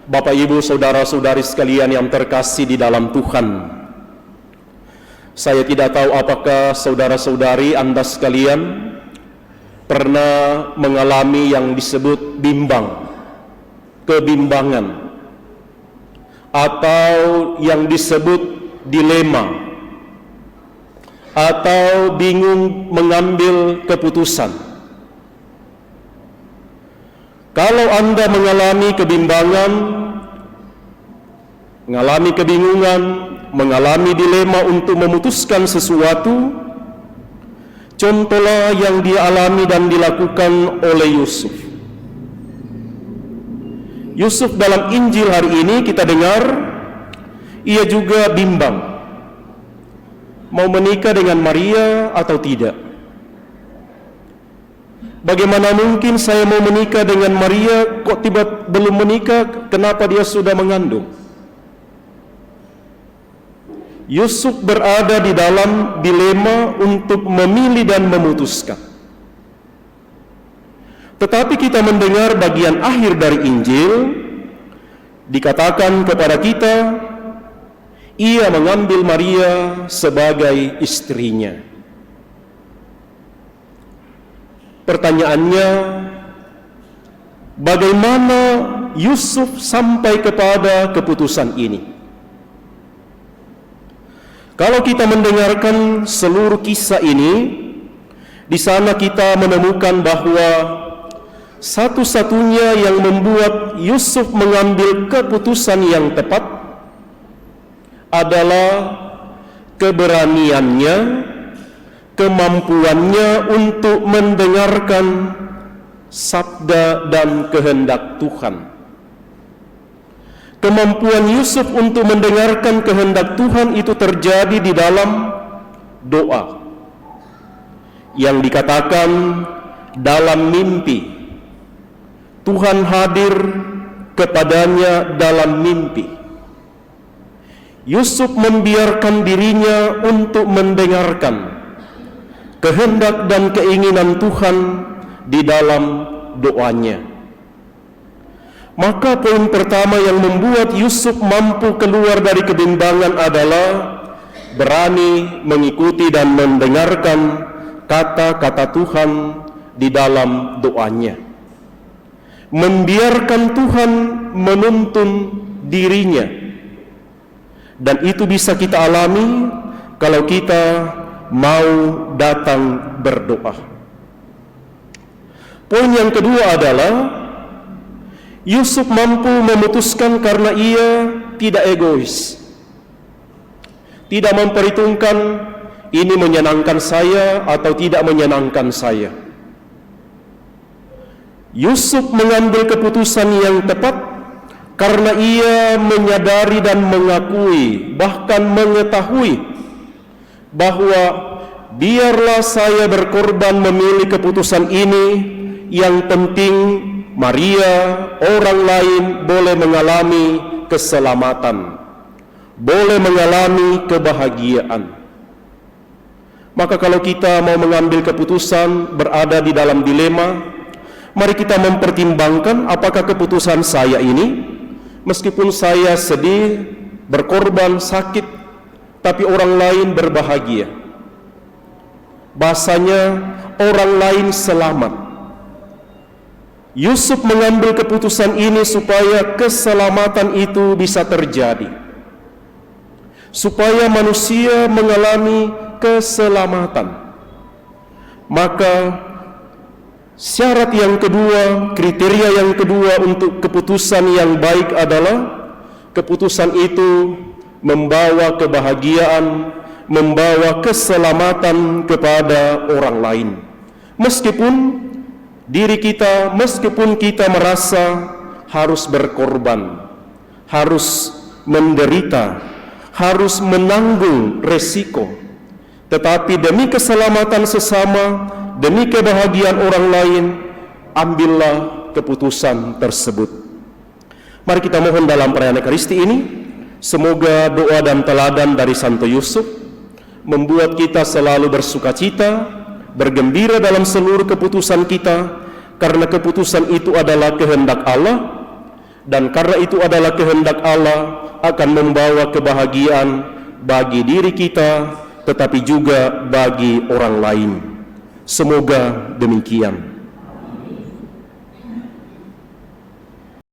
Bapak, Ibu, saudara-saudari sekalian yang terkasih di dalam Tuhan, saya tidak tahu apakah saudara-saudari Anda sekalian pernah mengalami yang disebut bimbang, kebimbangan, atau yang disebut dilema, atau bingung mengambil keputusan. Kalau Anda mengalami kebimbangan, mengalami kebingungan, mengalami dilema untuk memutuskan sesuatu, contohlah yang dia alami dan dilakukan oleh Yusuf. Yusuf dalam Injil hari ini kita dengar, ia juga bimbang, mau menikah dengan Maria atau tidak. Bagaimana mungkin saya mau menikah dengan Maria, kok belum menikah, kenapa dia sudah mengandung? Yusuf berada di dalam dilema untuk memilih dan memutuskan. Tetapi kita mendengar bagian akhir dari Injil, dikatakan kepada kita, ia mengambil Maria sebagai istrinya. Pertanyaannya, bagaimana Yusuf sampai kepada keputusan ini? Kalau kita mendengarkan seluruh kisah ini, di sana kita menemukan bahwa satu-satunya yang membuat Yusuf mengambil keputusan yang tepat adalah keberaniannya, kemampuannya untuk mendengarkan sabda dan kehendak Tuhan. Kemampuan Yusuf untuk mendengarkan kehendak Tuhan itu terjadi di dalam doa yang dikatakan dalam mimpi. Tuhan hadir kepadanya dalam mimpi. Yusuf membiarkan dirinya untuk mendengarkan kehendak dan keinginan Tuhan di dalam doanya. Maka poin pertama yang membuat Yusuf mampu keluar dari kebimbangan adalah berani mengikuti dan mendengarkan kata-kata Tuhan di dalam doanya. Membiarkan Tuhan menuntun dirinya. Dan itu bisa kita alami kalau kita mau datang berdoa. Poin yang kedua adalah Yusuf mampu memutuskan karena ia tidak egois, tidak memperhitungkan ini menyenangkan saya atau tidak menyenangkan saya. Yusuf mengambil keputusan yang tepat karena ia menyadari dan mengakui, bahkan mengetahui bahwa biarlah saya berkorban memilih keputusan ini, yang penting Maria, orang lain boleh mengalami keselamatan, boleh mengalami kebahagiaan. Maka kalau kita mau mengambil keputusan, berada di dalam dilema, mari kita mempertimbangkan apakah keputusan saya ini, meskipun saya sedih, berkorban, sakit, tapi orang lain berbahagia. Bahasanya orang lain selamat. Yusuf mengambil keputusan ini supaya keselamatan itu bisa terjadi, supaya manusia mengalami keselamatan. Maka syarat yang kedua, kriteria yang kedua untuk keputusan yang baik adalah keputusan itu membawa kebahagiaan, membawa keselamatan kepada orang lain. Meskipun kita merasa harus berkorban, harus menderita, harus menanggung resiko, tetapi demi keselamatan sesama, demi kebahagiaan orang lain, ambillah keputusan tersebut. Mari kita mohon dalam perayaan Ekaristi ini, semoga doa dan teladan dari Santo Yusuf membuat kita selalu bersukacita, bergembira dalam seluruh keputusan kita, karena keputusan itu adalah kehendak Allah, dan karena itu adalah kehendak Allah akan membawa kebahagiaan bagi diri kita, tetapi juga bagi orang lain. Semoga demikian.